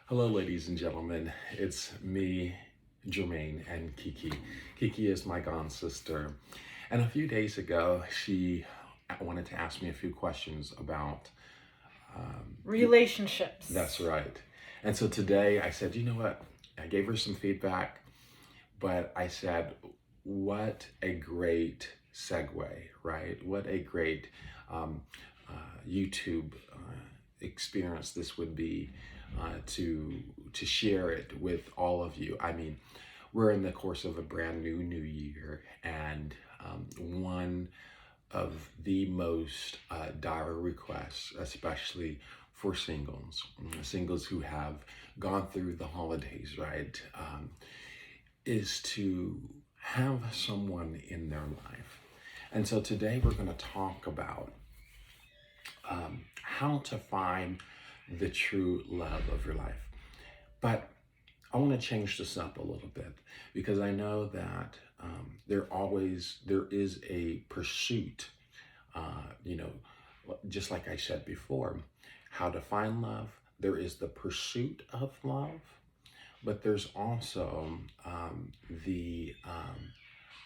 Hello, ladies and gentlemen. It's me, Jermaine, and Kiki. Kiki is my gone sister. And a few days ago, she wanted to ask me a few questions about. Relationships. That's right. And so today I said, you know what? I gave her some feedback, but I said, what a great segue, right? What a great um, YouTube experience this would be to share it with all of you. I mean, we're in the course of a brand new year, and one of the most dire requests, especially for singles who have gone through the holidays, right, is to have someone in their life. And so today we're going to talk about how to find the true love of your life. But I want to change this up a little bit because I know that there is a pursuit. You know, just like I said before, how to find love. There is the pursuit of love, but there's also the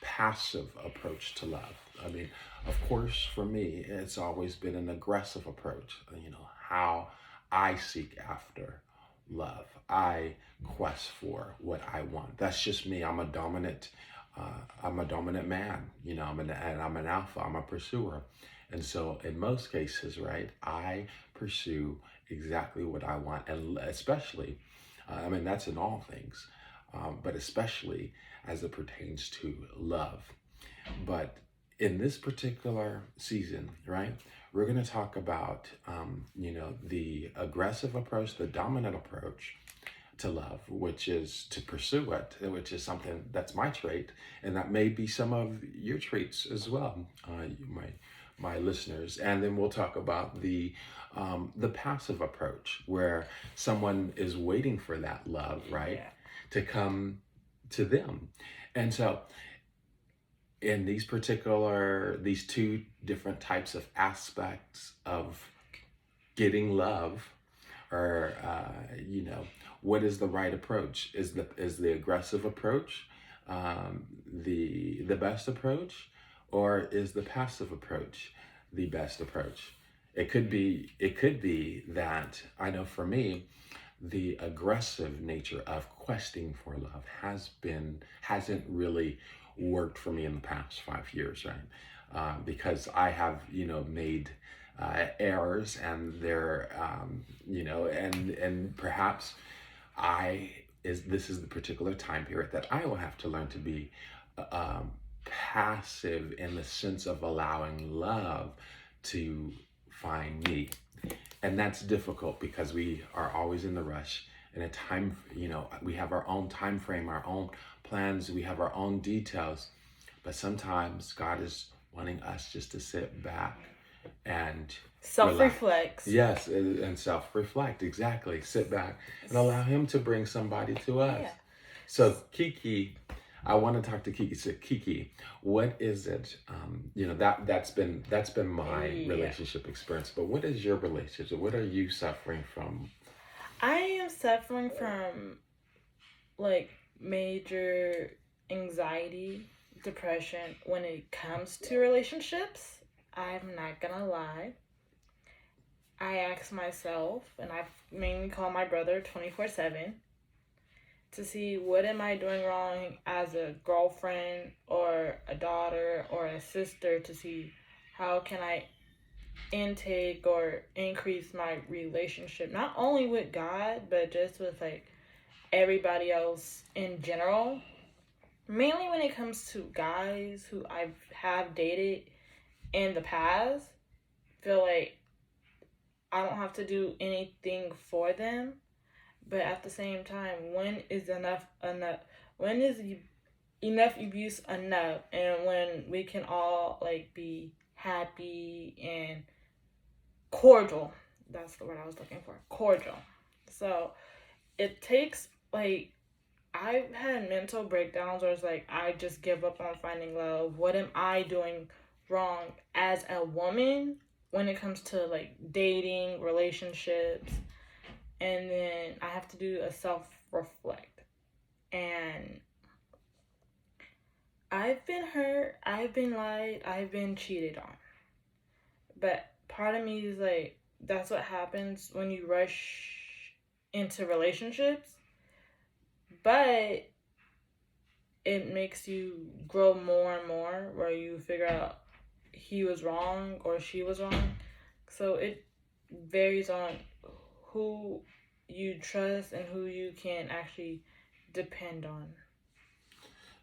passive approach to love. I mean, of course, for me, it's always been an aggressive approach. How I seek after love. I quest for what I want. That's just me. I'm a dominant. I'm a dominant man. I'm an alpha. I'm a pursuer, and so in most cases, right, I pursue exactly what I want, and especially, that's in all things, but especially as it pertains to love. But in this particular season, right, we're going to talk about, the aggressive approach, the dominant approach to love, which is to pursue it, which is something that's my trait, and that may be some of your traits as well, my listeners. And then we'll talk about the passive approach, where someone is waiting for that love, right, Yeah. to come to them. And so in these two different types of aspects of getting love, or what is the right approach? Is the aggressive approach the best approach, or is the passive approach the best approach? It could be that, I know for me, the aggressive nature of questing for love hasn't really worked for me in the past 5 years, right? Because I have made errors, and they're and perhaps I is this is the particular time period that I will have to learn to be passive, in the sense of allowing love to find me. And that's difficult because we are always in the rush, in a time, we have our own time frame, our own plans, we have our own details. But sometimes God is wanting us just to sit back and Self relax. reflects. Yes, and self-reflect, exactly. Sit back and allow him to bring somebody to us. Yeah. So Kiki, I want to talk to Kiki. So Kiki, what is it? That's been my Yeah. relationship experience. But what is your relationship? What are you suffering from? I am suffering from like major anxiety, depression when it comes to relationships. I'm not gonna lie. I ask myself, and I mainly call my brother 24/7 to see what am I doing wrong as a girlfriend or a daughter or a sister, to see how can I intake or increase my relationship, not only with God but just with like everybody else in general. Mainly when it comes to guys who I have dated in the past, feel like I don't have to do anything for them, but at the same time, when is enough? When is enough abuse enough? And when we can all like be happy and cordial. That's the word I was looking for. Cordial. So it takes like, I've had mental breakdowns where it's like I just give up on finding love. What am I doing wrong as a woman when it comes to like dating, relationships? and then I have to do a self-reflect. And I've been hurt, I've been lied, I've been cheated on. But part of me is like, that's what happens when you rush into relationships. But it makes you grow more and more, where you figure out he was wrong or she was wrong. So it varies on who you trust and who you can actually depend on.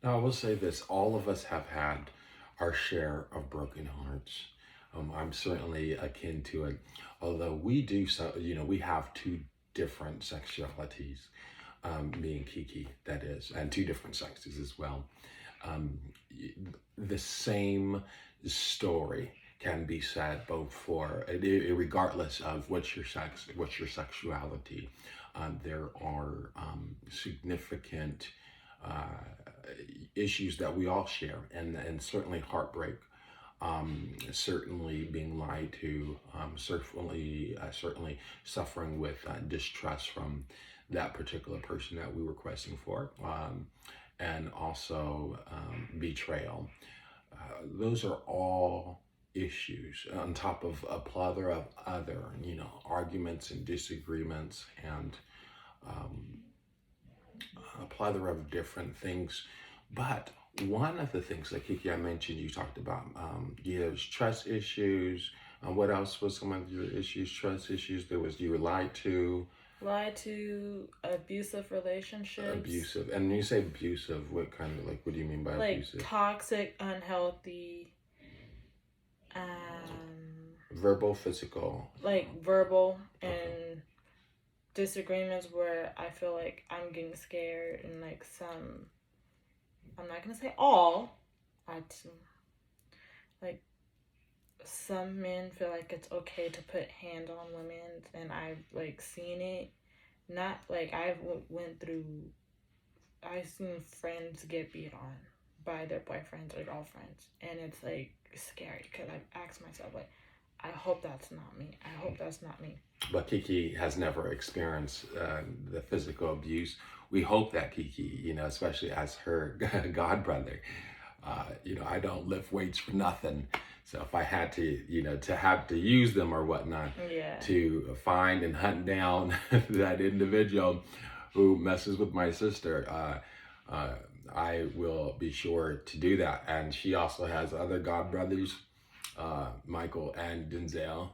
Now, I will say this: all of us have had our share of broken hearts. I'm certainly akin to it, although we do so. We have two different sexualities, me and Kiki, that is, and two different sexes as well. Um, the same story can be said both for, regardless of what's your sex, what's your sexuality. There are significant issues that we all share, and certainly heartbreak, certainly being lied to, certainly suffering with distrust from that particular person that we were requesting for, and also betrayal. Those are all issues on top of a plethora of other, arguments and disagreements, and um, a plethora of different things. But one of the things that Kiki, I mentioned, you talked about, there's trust issues. What else was some of your issues? Trust issues. There was, you were lied to. Lied to, abusive relationships. Abusive. And when you say abusive, what kind of, what do you mean by like abusive? Toxic, unhealthy, verbal, physical. Like verbal and disagreements where I feel like I'm getting scared, and like some, I'm not gonna say all, like some men feel like it's okay to put hands on women, and I've like seen it. Not like I've seen friends get beat on by their boyfriends or girlfriends, and it's like scary because I've asked myself, like, I hope that's not me. I hope that's not me. But Kiki has never experienced the physical abuse. We hope that Kiki, especially as her god brother, I don't lift weights for nothing. So if I had to, to have to use them or whatnot, Yeah. to find and hunt down that individual who messes with my sister, I will be sure to do that. And she also has other god brothers, Michael and Denzel,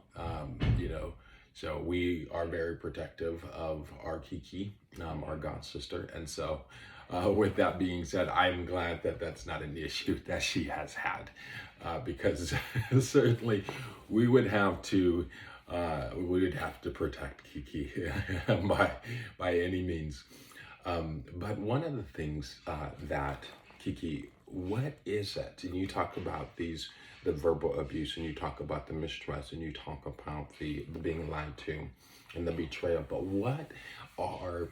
so we are very protective of our Kiki, our god sister. And so with that being said, I'm glad that that's not an issue that she has had, because certainly we would have to protect Kiki by any means. But one of the things that Kiki, what is it? And you talk about the verbal abuse, and you talk about the mistrust, and you talk about the being lied to and the betrayal. But what are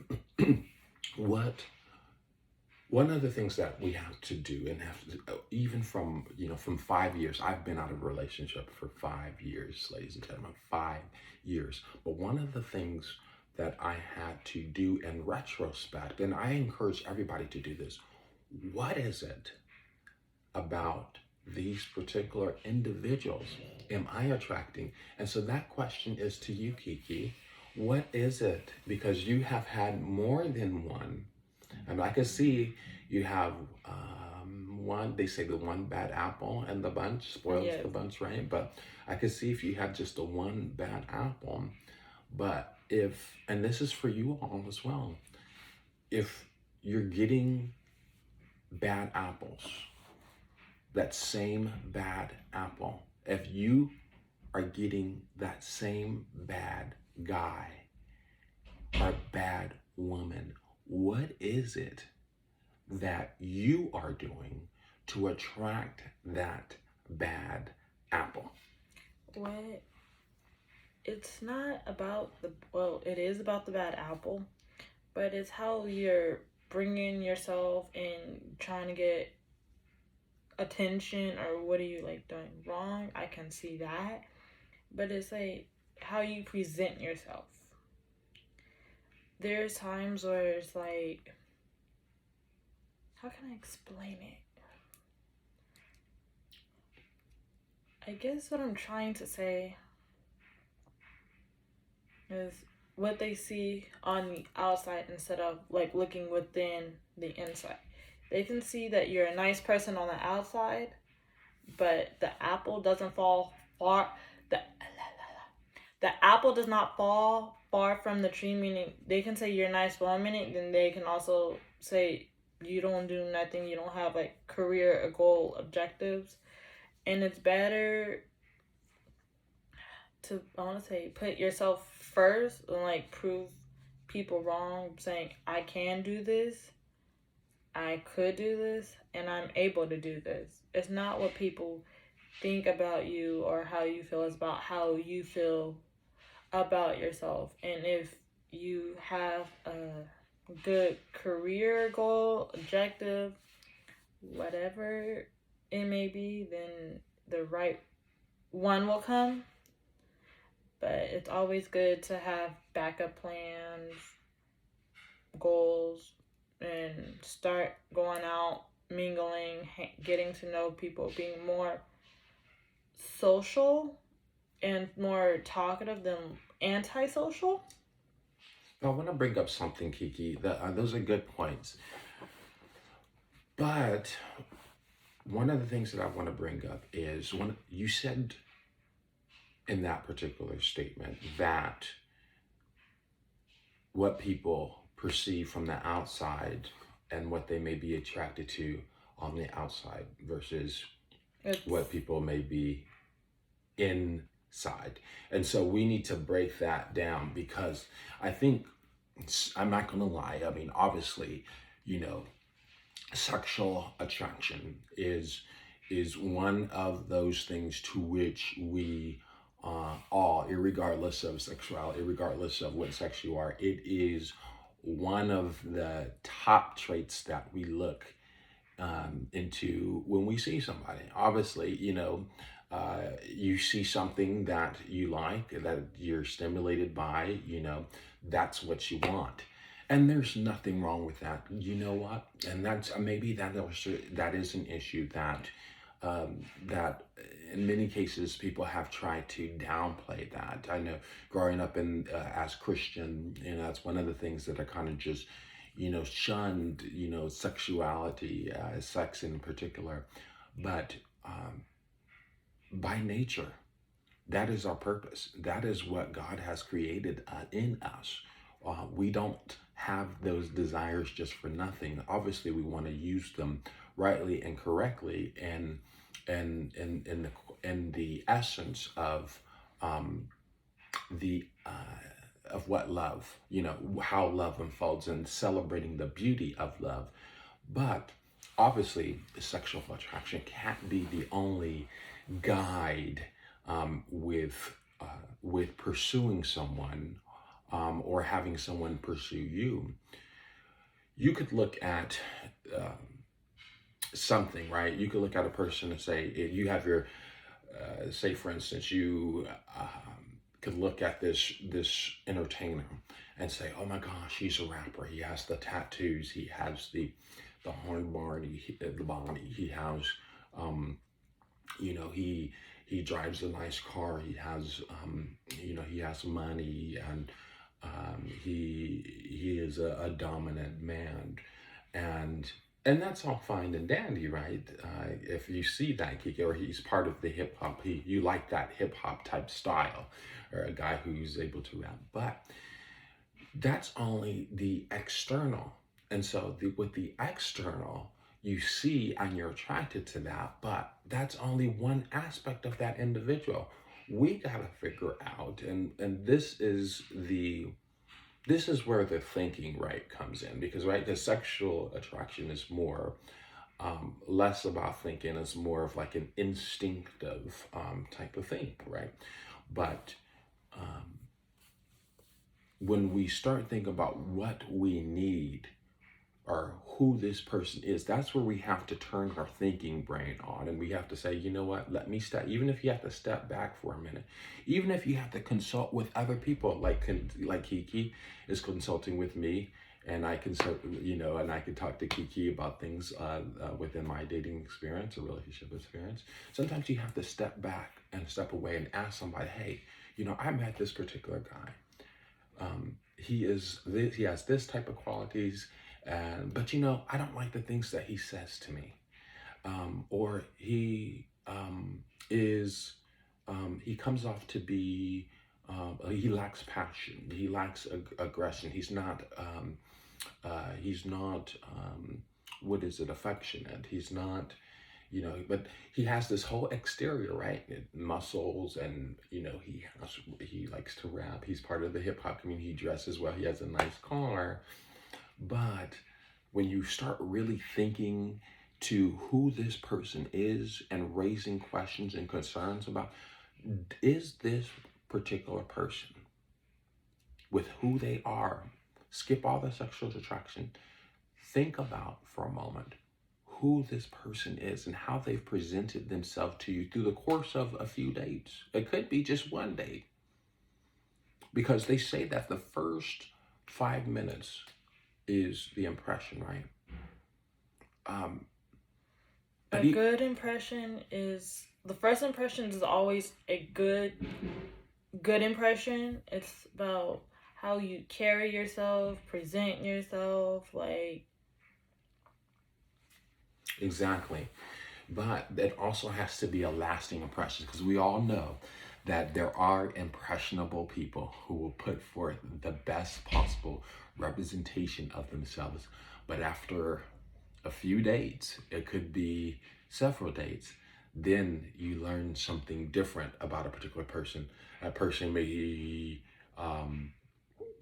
one of the things that we have to do, and have to, even from 5 years, I've been out of a relationship for 5 years, ladies and gentlemen, 5 years. But one of the things that I had to do in retrospect, and I encourage everybody to do this, what is it about these particular individuals am I attracting? And so that question is to you, Kiki. What is it? Because you have had more than one. And I can see you have one, they say the one bad apple in the bunch spoils the bunch, right? But I could see if you had just the one bad apple. But and this is for you all as well, if you're getting bad apples, that same bad apple, if you are getting that same bad guy or bad woman, what is it that you are doing to attract that bad apple? What? It's not about it is about the bad apple, but it's how you're bringing yourself and trying to get attention, or what are you like doing wrong? I can see that, but it's like how you present yourself. there's times where it's like, how can I explain it? I guess what I'm trying to say is what they see on the outside instead of like looking within the inside. They can see that you're a nice person on the outside, but the apple doesn't fall far. The apple does not fall far from the tree. Meaning, they can say you're nice for a minute, then they can also say you don't do nothing. You don't have like career or goal objectives, and it's better to, I want to say, put yourself first and like prove people wrong, saying I can do this, I could do this, and I'm able to do this. It's not what people think about you or how you feel, it's about how you feel about yourself. And if you have a good career goal, objective, whatever it may be, then the right one will come. But it's always good to have backup plans, goals, and start going out, mingling, getting to know people, being more social and more talkative than antisocial. I want to bring up something, Kiki. Those are good points. But one of the things that I want to bring up is when you said in that particular statement that what people perceive from the outside and what they may be attracted to on the outside versus what people may be inside. And so we need to break that down, because I think, I'm not going to lie, I mean, obviously, sexual attraction is one of those things to which we all, regardless of sexuality, regardless of what sex you are, it is one of the top traits that we look into when we see somebody. Obviously, you see something that you like, that you're stimulated by, that's what you want. And there's nothing wrong with that. You know what? And that's maybe that is an issue that in many cases people have tried to downplay that. I know growing up as Christian, that's one of the things that I kind of just shunned, sexuality, sex in particular. But by nature, that is our purpose. That is what God has created in us. We don't have those desires just for nothing. Obviously, we want to use them rightly and correctly, and in the essence of the of what love, how love unfolds, and celebrating the beauty of love. But obviously, the sexual attraction can't be the only guide with pursuing someone, or having someone pursue you. You could look at something, right? You could look at a person and say, you have your, say for instance, you could look at this entertainer and say, oh my gosh, he's a rapper. He has the tattoos. He has the hard body, the body. He has, he drives a nice car. He has, he has money, and he is a dominant man, and that's all fine and dandy, right? If you see that, Kiki, or he's part of the hip hop, you like that hip hop type style, or a guy who's able to rap. But that's only the external, and so with the external, you see and you're attracted to that, but that's only one aspect of that individual. We gotta figure out, and this is where the thinking right comes in, because right, the sexual attraction is more less about thinking. It's more of like an instinctive type of thing, right? But when we start thinking about what we need, or who this person is, that's where we have to turn our thinking brain on, and we have to say, you know what, let me step, even if you have to step back for a minute, even if you have to consult with other people, like Kiki is consulting with me, and I consult, and I can talk to Kiki about things within my dating experience or relationship experience. Sometimes you have to step back and step away and ask somebody, hey, I met this particular guy. He has this type of qualities, but I don't like the things that he says to me, or he comes off to be, he lacks passion, he lacks aggression, he's not what is it, affectionate, he's not, but he has this whole exterior, right? Muscles, and he likes to rap. He's part of the hip hop community. He dresses well. He has a nice car. But when you start really thinking to who this person is and raising questions and concerns about, is this particular person, with who they are, skip all the sexual attraction, think about for a moment who this person is and how they've presented themselves to you through the course of a few dates. It could be just one date, because they say that the first 5 minutes is the impression, right? Good impression is, the first impression is always a good impression. It's about how you carry yourself, present yourself, like. Exactly. But it also has to be a lasting impression, because we all know that there are impressionable people who will put forth the best possible representation of themselves. But after a few dates, it could be several dates, then you learn something different about a particular person. A person may,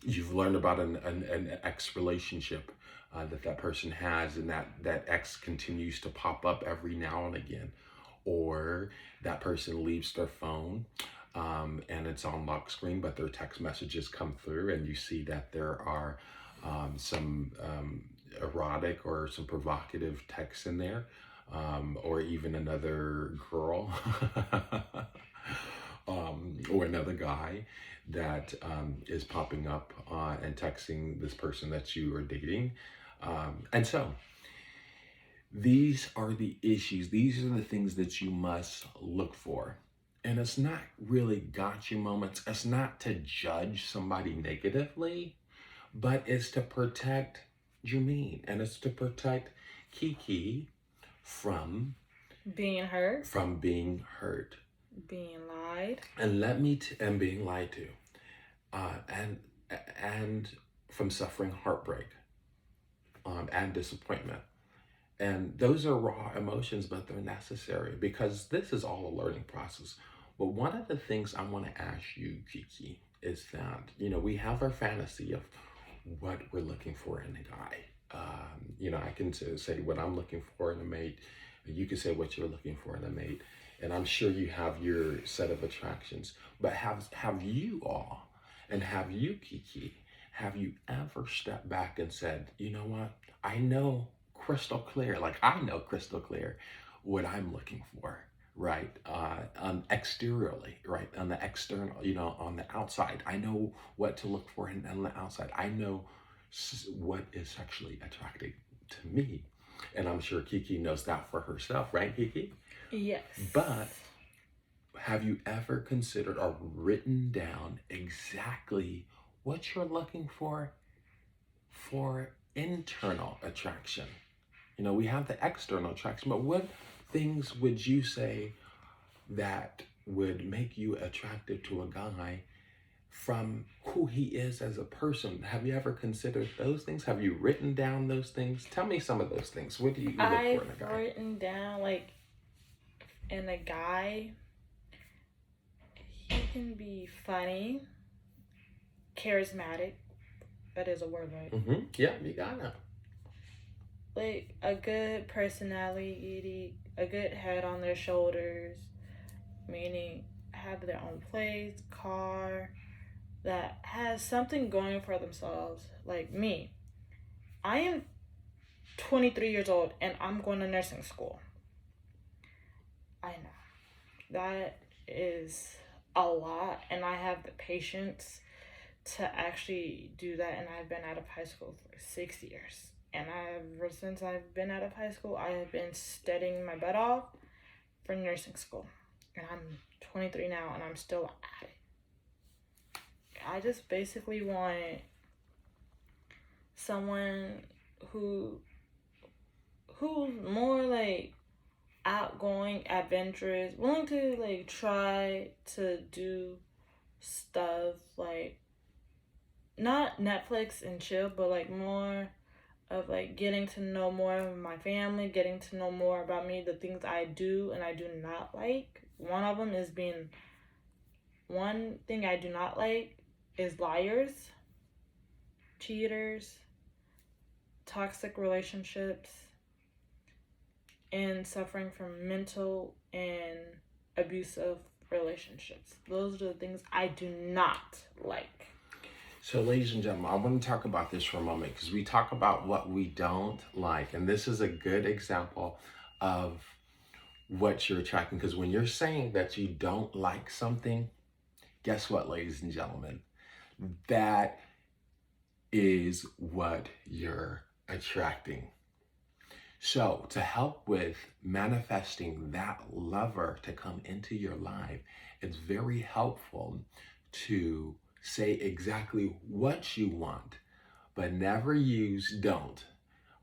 you've learned about an ex relationship that person has, and that ex continues to pop up every now and again, or that person leaves their phone and it's on lock screen, but their text messages come through, and you see that there are some erotic or some provocative texts in there, or even another girl or another guy that is popping up and texting this person that you are dating. And so these are the issues. These are the things that you must look for. And it's not really gotcha moments. It's not to judge somebody negatively, but it's to protect Jermaine, and it's to protect Kiki from being hurt, being hurt, being lied, and being lied to, and from suffering heartbreak, and disappointment. And those are raw emotions, but they're necessary, because this is all a learning process. But one of the things I want to ask you, Kiki, is that, we have our fantasy of what we're looking for in a guy. I can say what I'm looking for in a mate. You can say what you're looking for in a mate. And I'm sure you have your set of attractions. But have you all, and have you, Kiki, have you ever stepped back and said, you know what? I know crystal clear what I'm looking for, right? Exteriorly, right? On the external, on the outside. I know what to look for on the outside. I know what is sexually attractive to me. And I'm sure Kiki knows that for herself, right, Kiki? Yes. But have you ever considered or written down exactly what you're looking for internal attraction? We have the external attraction, but what things would you say that would make you attracted to a guy from who he is as a person? Have you ever considered those things? Have you written down those things? Tell me some of those things. What do you look for in a guy? I've written down, in a guy, he can be funny, charismatic. That is a word, right? Mm-hmm. Yeah, you got it. A good personality, a good head on their shoulders, meaning have their own place, car, that has something going for themselves. Like me, I am 23 years old and I'm going to nursing school. I know. That is a lot, and I have the patience to actually do that. And I've been out of high school for 6 years. And ever since I've been out of high school, I have been studying my butt off for nursing school. And I'm 23 now, and I'm still at it. I just basically want someone who's more like outgoing, adventurous, willing to like try to do stuff like not Netflix and chill, but like more of like getting to know more of my family, getting to know more about me, the things I do and I do not like. One thing I do not like is liars, cheaters, toxic relationships, and suffering from mental and abusive relationships. Those are the things I do not like. So, ladies and gentlemen, I want to talk about this for a moment because we talk about what we don't like. And this is a good example of what you're attracting. Because when you're saying that you don't like something, guess what, ladies and gentlemen? That is what you're attracting. So, to help with manifesting that lover to come into your life, it's very helpful to say exactly what you want, but never use don't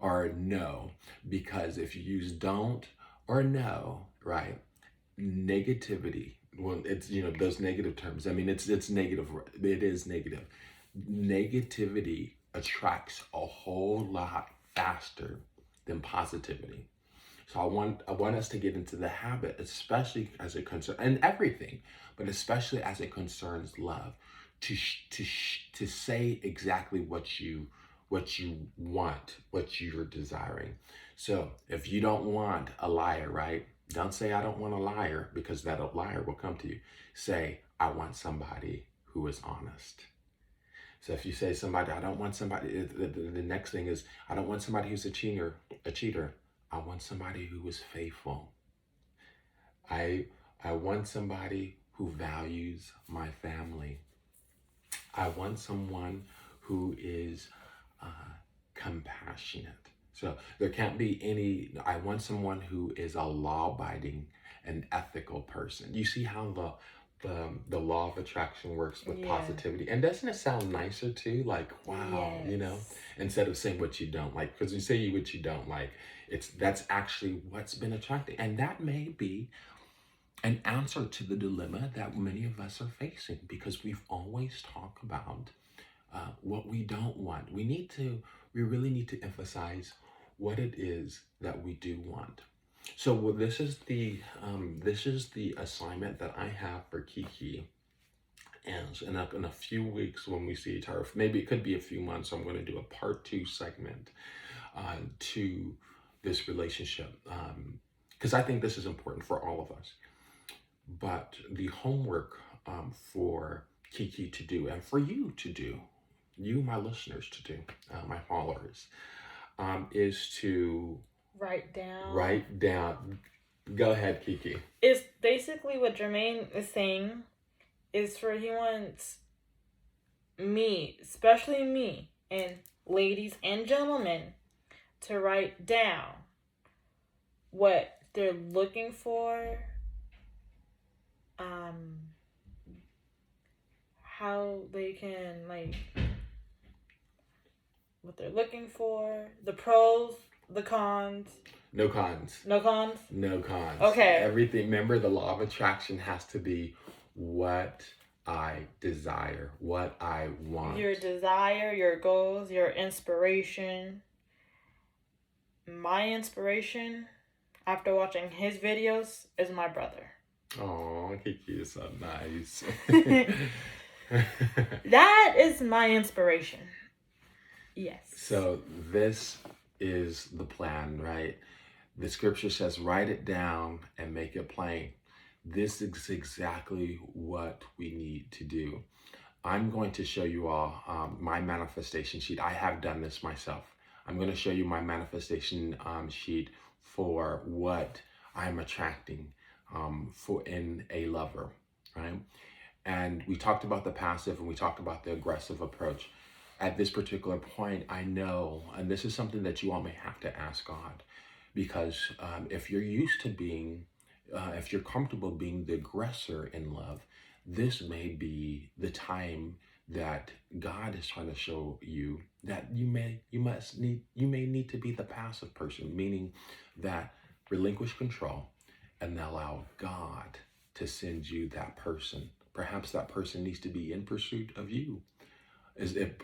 or no, because if you use don't or no, right, negativity, well, it's, those negative terms. I mean, it's negative. It is negative. Negativity attracts a whole lot faster than positivity. So I want us to get into the habit, especially as it concerns, and everything, but especially as it concerns love, to say exactly what you want, what you're desiring. So if you don't want a liar, right? Don't say I don't want a liar, because that liar will come to you. Say I want somebody who is honest. So if you say somebody, I don't want somebody, the next thing is, I don't want somebody who's a cheater. I want somebody who is faithful. I want somebody who values my family. I want someone who is compassionate. So there can't be I want someone who is a law-abiding and ethical person. You see how the law of attraction works with positivity, and doesn't it sound nicer too? Like, wow, Yes. instead of saying what you don't like, because you say what you don't like, that's actually what's been attracting, and that may be an answer to the dilemma that many of us are facing, because we've always talked about what we don't want. We really need to emphasize what it is that we do want. So this is the assignment that I have for Kiki, and in a few weeks when we see each other, maybe it could be a few months, I'm going to do a part 2 segment to this relationship, because I think this is important for all of us. But the homework for Kiki to do, and for you to do, you, my listeners, to do, my followers, is to Write down. write down. Go ahead, Kiki. It's basically what Jermaine is saying is he wants me, especially me, and ladies and gentlemen, to write down what they're looking for, how they can, like, what they're looking for, the pros, the cons. No cons. No cons? No cons. Okay. Everything, remember, the law of attraction has to be what I desire, what I want. Your desire, your goals, your inspiration. My inspiration, after watching his videos, is my brother. Oh, Kiki is so nice. That is my inspiration. Yes. So this is the plan, right? The scripture says, write it down and make it plain. This is exactly what we need to do. I'm going to show you all my manifestation sheet. I have done this myself. I'm going to show you my manifestation sheet for what I'm attracting for in a lover, right? And we talked about the passive and we talked about the aggressive approach. At this particular point, I know, and this is something that you all may have to ask God, because if you're used to being, if you're comfortable being the aggressor in love, this may be the time that God is trying to show you that you may need to be the passive person, meaning that relinquish control and allow God to send you that person. Perhaps that person needs to be in pursuit of you. Is it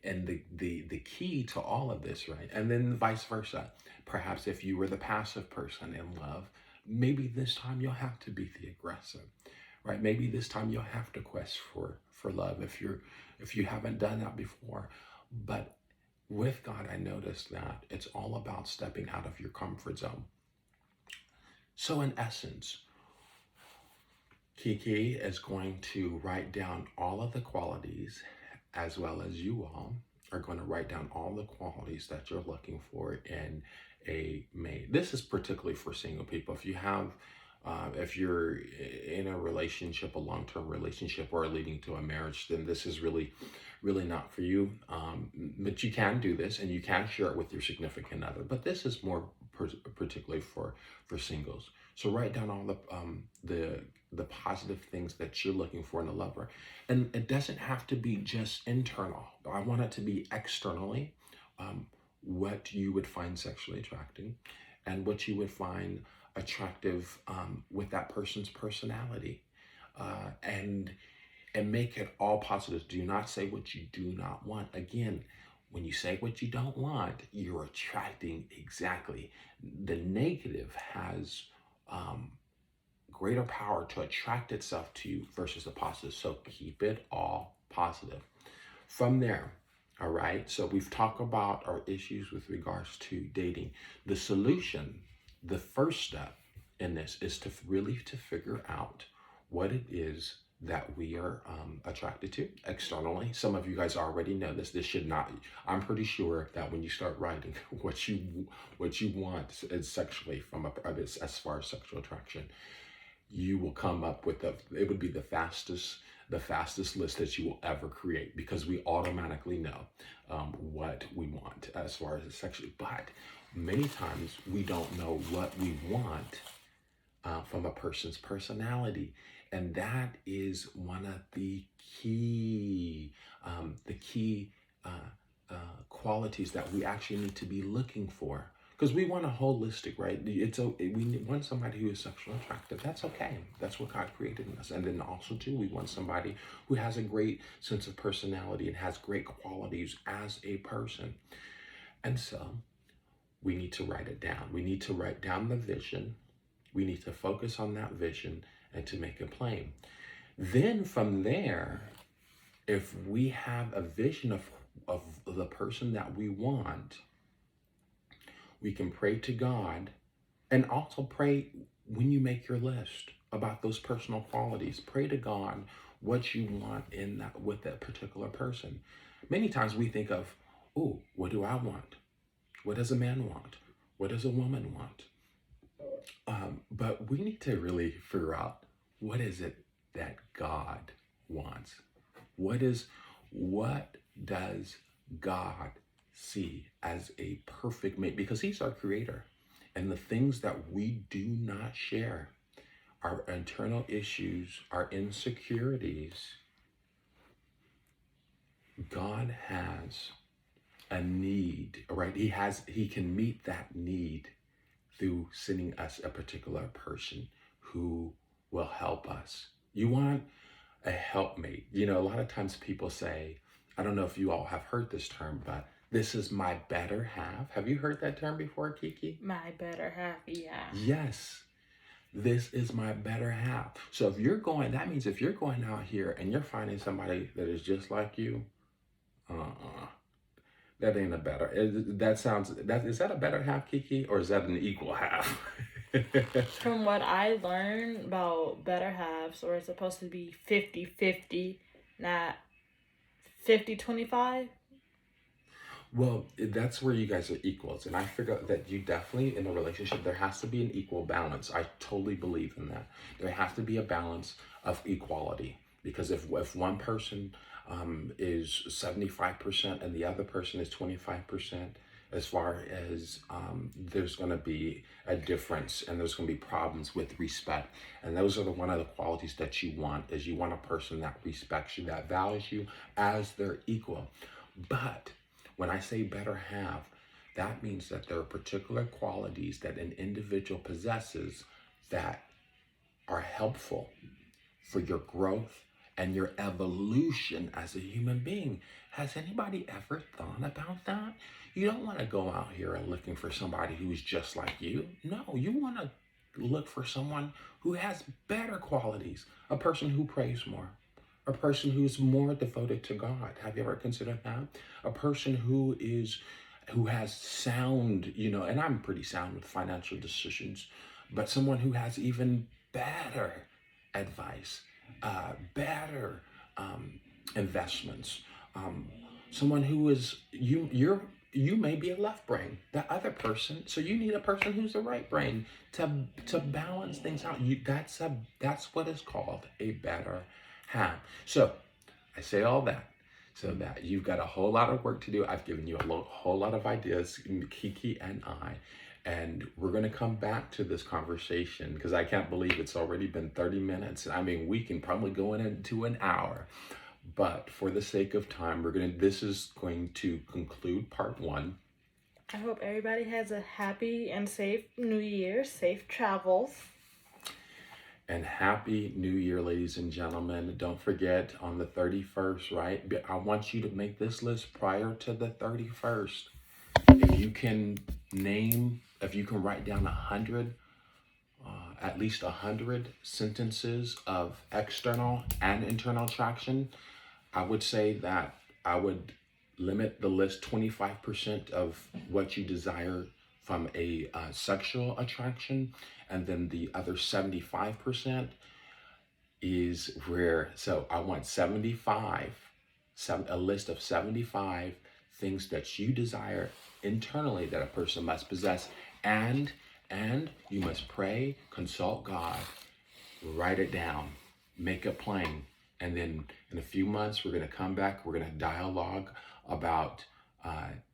and the key to all of this, right? And then vice versa. Perhaps if you were the passive person in love, maybe this time you'll have to be the aggressor, right? Maybe this time you'll have to quest for love if you haven't done that before. But with God, I noticed that it's all about stepping out of your comfort zone. So in essence, Kiki is going to write down all of the qualities, as well as you all are going to write down all the qualities that you're looking for in a mate. This is particularly for single people. If you have, if you're in a relationship, a long-term relationship, or leading to a marriage, then this is really not for you. But you can do this, and you can share it with your significant other. But this is more particularly for singles. So write down all the positive things that you're looking for in a lover. And it doesn't have to be just internal. I want it to be externally, what you would find sexually attracting and what you would find attractive with that person's personality. And make it all positive. Do not say what you do not want. Again, when you say what you don't want, you're attracting exactly. The negative has greater power to attract itself to you versus the positive. So keep it all positive. From there, all right, so we've talked about our issues with regards to dating. The solution, the first step in this is to figure out what it is that we are attracted to externally. Some of you guys already know this. This should not, I'm pretty sure that when you start writing what you want is sexually as far as sexual attraction, you will come up with it would be the fastest list that you will ever create, because we automatically know what we want as far as sexually. But many times we don't know what we want from a person's personality. And that is one of the key qualities that we actually need to be looking for. Because we want a holistic, right? We want somebody who is sexually attractive. That's okay. That's what God created in us. And then also too, we want somebody who has a great sense of personality and has great qualities as a person. And so we need to write it down. We need to write down the vision. We need to focus on that vision and to make it plain. Then from there, if we have a vision of the person that we want, we can pray to God, and also pray when you make your list about those personal qualities. Pray to God what you want in that with that particular person. Many times we think of, oh, what do I want? What does a man want? What does a woman want? But we need to really figure out, what is it that God wants? What does God see as a perfect mate? Because he's our creator. And the things that we do not share, our internal issues, our insecurities, God has a need, right? He can meet that need through sending us a particular person who will help us. You want a helpmate. You know, a lot of times people say, I don't know if you all have heard this term, but this is my better half. Have you heard that term before, Kiki? My better half, yeah. Yes. This is my better half. So that means if you're going out here and you're finding somebody that is just like you, that ain't a better. Is that a better half, Kiki, or is that an equal half? From what I learned about better halves, or it's supposed to be 50-50, not 50-25. Well, that's where you guys are equals. And I figure that you definitely, in a relationship, there has to be an equal balance. I totally believe in that. There has to be a balance of equality. Because if one person is 75% and the other person is 25%, as far as there's going to be a difference and there's going to be problems with respect. And those are one of the qualities that you want, is you want a person that respects you, that values you as their equal. But when I say better half, that means that there are particular qualities that an individual possesses that are helpful for your growth and your evolution as a human being. Has anybody ever thought about that? You don't want to go out here and looking for somebody who's just like you. No, you want to look for someone who has better qualities, a person who prays more, a person who's more devoted to God. Have you ever considered that? A person who has sound, and I'm pretty sound with financial decisions, but someone who has even better advice, better investments. Someone who is you may be a left brain, the other person, so you need a person who's the right brain to balance things out. That's what is called a better half. So I say all that so that you've got a whole lot of work to do. I've given you a whole lot of ideas, Kiki and I, and we're going to come back to this conversation because I can't believe it's already been 30 minutes. I mean, we can probably go into an hour, but for the sake of time, this is going to conclude part 1. I hope everybody has a happy and safe New Year, safe travels. And Happy New Year, ladies and gentlemen. Don't forget on the 31st, right? I want you to make this list prior to the 31st. If you can write down 100, at least 100 sentences of external and internal attraction, I would say that I would limit the list 25% of what you desire from a sexual attraction, and then the other 75% is so I want a list of 75 things that you desire internally that a person must possess, and you must pray, consult God, write it down, make it plain, and then in a few months we're going to come back. We're going to dialogue about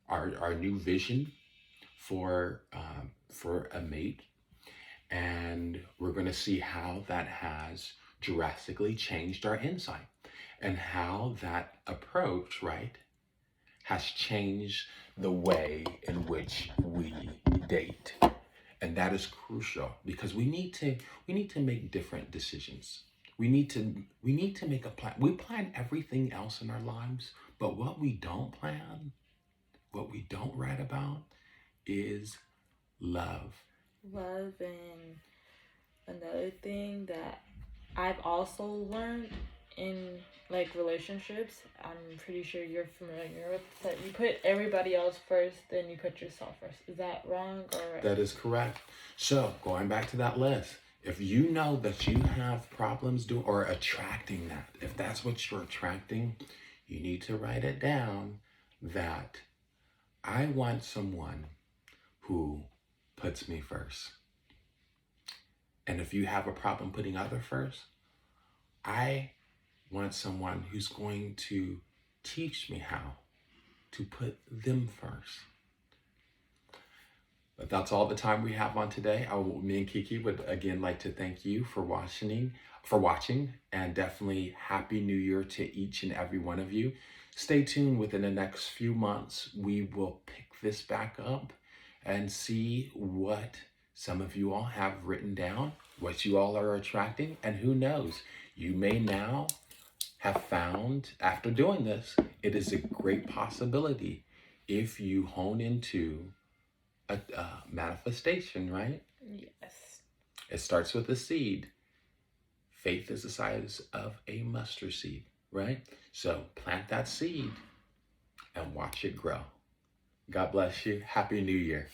our new vision for a mate, and we're going to see how that has drastically changed our insight and how that approach, right, has changed the way in which we date. And that is crucial because we need to make different decisions. We need to make a plan. We plan everything else in our lives, but what we don't plan, what we don't write about is love. Love, and another thing that I've also learned in relationships, I'm pretty sure you're familiar with, that you put everybody else first, then you put yourself first. Is that wrong or right? That is correct. So going back to that list, if you know that you have problems or attracting that, if that's what you're attracting, you need to write it down that I want someone who puts me first. And if you have a problem putting other first, I want someone who's going to teach me how to put them first. But that's all the time we have on today. Me and Kiki would again like to thank you for watching, and definitely Happy New Year to each and every one of you. Stay tuned. Within the next few months, we will pick this back up and see what some of you all have written down, what you all are attracting, and who knows, you may now have found, after doing this, it is a great possibility if you hone into a manifestation, right? Yes. It starts with a seed. Faith is the size of a mustard seed, right? So plant that seed and watch it grow. God bless you. Happy New Year.